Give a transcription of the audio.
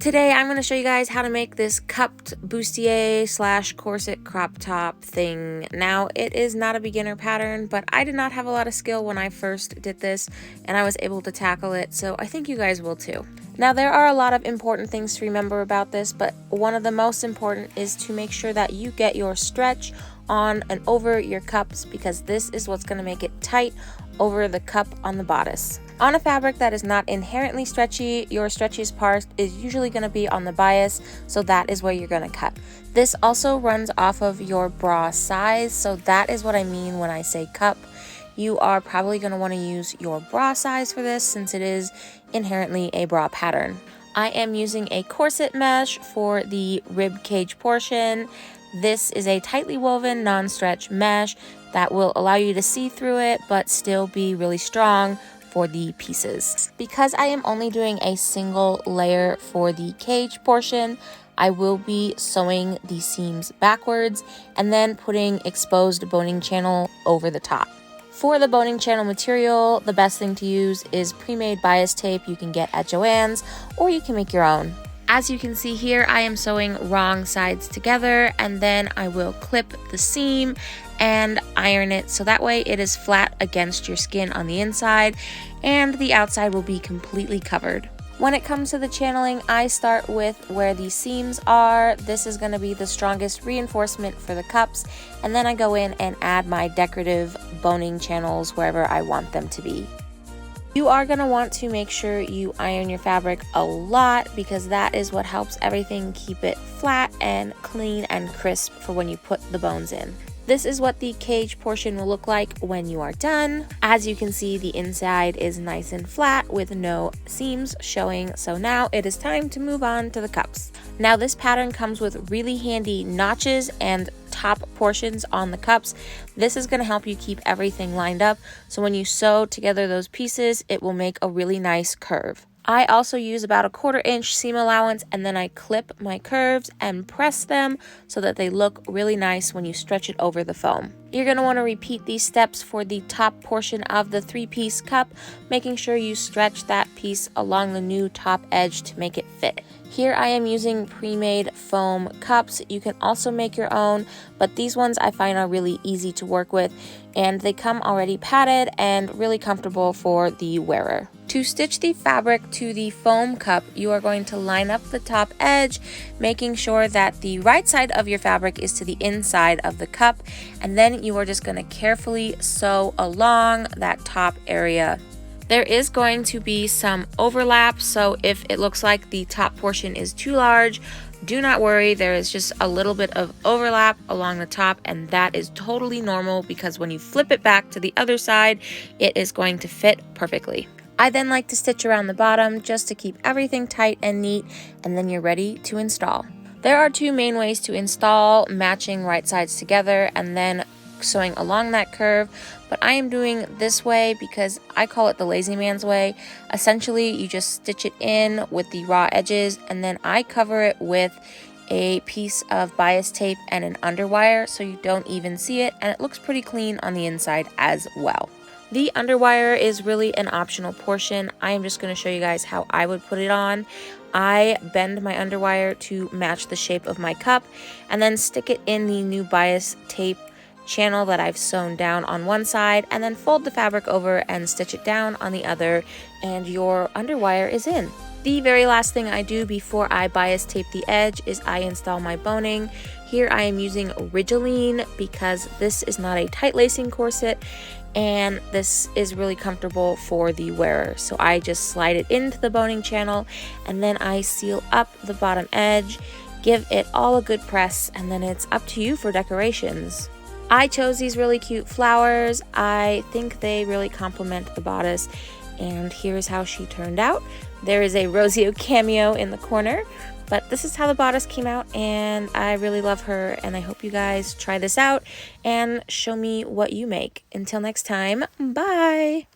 Today I'm going to show you guys how to make this cupped bustier / corset crop top thing. Now it is not a beginner pattern, but I did not have a lot of skill when I first did this and I was able to tackle it, so I think you guys will too. Now there are a lot of important things to remember about this, but one of the most important is to make sure that you get your stretch on and over your cups, because this is what's going to make it tight over the cup on the bodice. On a fabric that is not inherently stretchy, your stretchiest part is usually going to be on the bias, so that is where you're going to cut. This also runs off of your bra size, so that is what I mean when I say cup. You are probably going to want to use your bra size for this, since it is inherently a bra pattern. I am using a corset mesh for the rib cage portion. This is a tightly woven non-stretch mesh that will allow you to see through it but still be really strong for the pieces. Because I am only doing a single layer for the cage portion, I will be sewing the seams backwards and then putting exposed boning channel over the top. For the boning channel material, the best thing to use is pre-made bias tape you can get at Joann's, or you can make your own. As you can see here, I am sewing wrong sides together, and then I will clip the seam and iron it so that way it is flat against your skin on the inside and the outside will be completely covered. When it comes to the channeling, I start with where the seams are. This is going to be the strongest reinforcement for the cups, and then I go in and add my decorative boning channels wherever I want them to be. You are going to want to make sure you iron your fabric a lot, because that is what helps everything keep it flat and clean and crisp for when you put the bones in. This is what the cage portion will look like when you are done. As you can see, the inside is nice and flat with no seams showing, so now it is time to move on to the cups. Now this pattern comes with really handy notches and top portions on the cups. This is going to help you keep everything lined up, so when you sew together those pieces, it will make a really nice curve. I also use about a 1/4 inch seam allowance, and then I clip my curves and press them so that they look really nice when you stretch it over the foam. You're going to want to repeat these steps for the top portion of the 3-piece cup, making sure you stretch that piece along the new top edge to make it fit. Here I am using pre-made foam cups. You can also make your own, but these ones I find are really easy to work with, and they come already padded and really comfortable for the wearer. To stitch the fabric to the foam cup, you are going to line up the top edge, making sure that the right side of your fabric is to the inside of the cup, and then you are just going to carefully sew along that top area. There is going to be some overlap, so if it looks like the top portion is too large, do not worry. There is just a little bit of overlap along the top, and that is totally normal, because when you flip it back to the other side, it is going to fit perfectly. I then like to stitch around the bottom just to keep everything tight and neat, and then you're ready to install. There are 2 main ways to install: matching right sides together and then sewing along that curve, but I am doing this way because I call it the lazy man's way. Essentially, you just stitch it in with the raw edges, and then I cover it with a piece of bias tape and an underwire so you don't even see it, and it looks pretty clean on the inside as well. The underwire is really an optional portion. I am just going to show you guys how I would put it on. I bend my underwire to match the shape of my cup and then stick it in the new bias tape channel that I've sewn down on one side, and then fold the fabric over and stitch it down on the other, and your underwire is in. The very last thing I do before I bias tape the edge is I install my boning. Here I am using rigeline because this is not a tight lacing corset, and this is really comfortable for the wearer. So I just slide it into the boning channel, and then I seal up the bottom edge, give it all a good press, and then it's up to you for decorations. I chose these really cute flowers. I think they really complement the bodice, and here's how she turned out. There is a Rosio cameo in the corner, but this is how the bodice came out, and I really love her, and I hope you guys try this out and show me what you make. Until next time, bye!